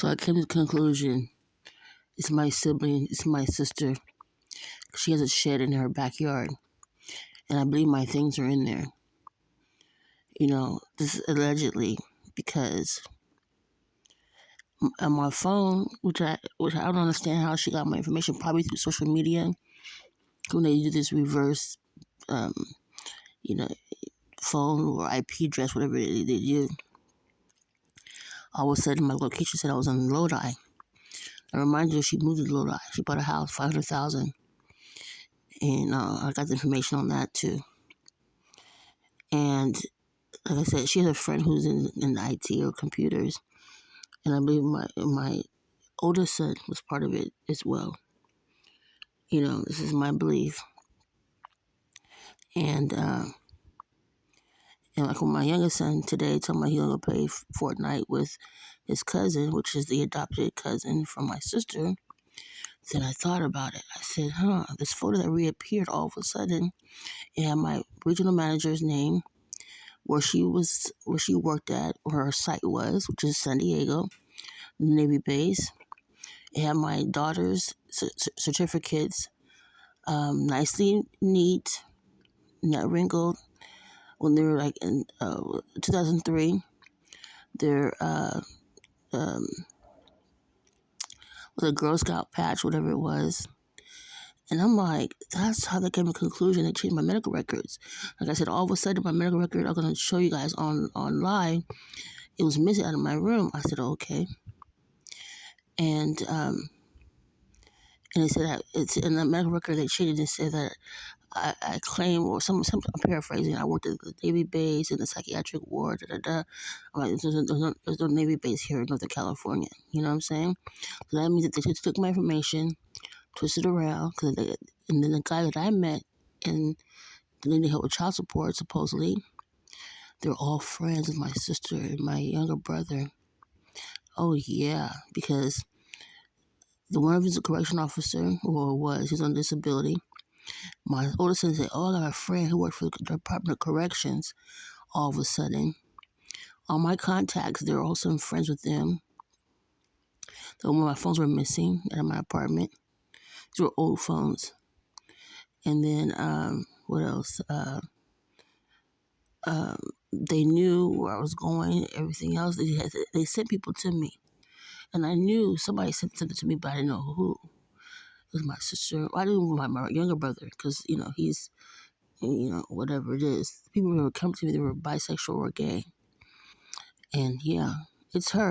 So I came to the conclusion, it's my sibling, it's my sister. She has a shed in her backyard, and I believe my things are in there. This is allegedly, because on my phone, which I don't understand how she got my information, probably through social media, when they do this reverse, um, you know, phone or IP address, whatever they do. All of a sudden, my location said I was in Lodi. I remind you, she moved to Lodi. She bought a house, $500,000, and I got the information on that too. And like I said, she has a friend who's in IT or computers, and I believe my oldest son was part of it as well. This is my belief, and like with my youngest son today, told me he's gonna play Fortnite with his cousin, which is the adopted cousin from my sister. Then I thought about it. I said, this photo that reappeared all of a sudden, it had my regional manager's name, where she worked at, where her site was, which is San Diego, Navy base. It had my daughter's certificates, nicely neat, not wrinkled. When they were like in 2003, their with a Girl Scout patch, whatever it was. And I'm like, that's how they came to the conclusion they changed my medical records. Like I said, all of a sudden my medical record, I'm gonna show you guys online. It was missing out of my room. I said, okay. And they said that it's in the medical record. They changed it and said that I claim, or some I'm paraphrasing. I worked at the Navy base in the psychiatric ward. I'm like, there's no Navy base here in Northern California. You know what I'm saying? So that means that they just took my information, twisted around, and then the guy that I met and the lady helped with child support, supposedly, they're all friends with my sister and my younger brother. Oh yeah, because the one of his a correction officer, or was, he's on disability. My oldest son said, I got a friend who worked for the Department of Corrections. All of a sudden, all my contacts, they're also friends with them. So when my phones were missing out of my apartment, these were old phones. And then, what else? They knew where I was going, everything else. They sent people to me. And I knew somebody sent it to me, but I didn't know who. It was my sister. I knew my younger brother, because, he's, whatever it is. People who were coming to me, they were bisexual or gay. And yeah, it's her.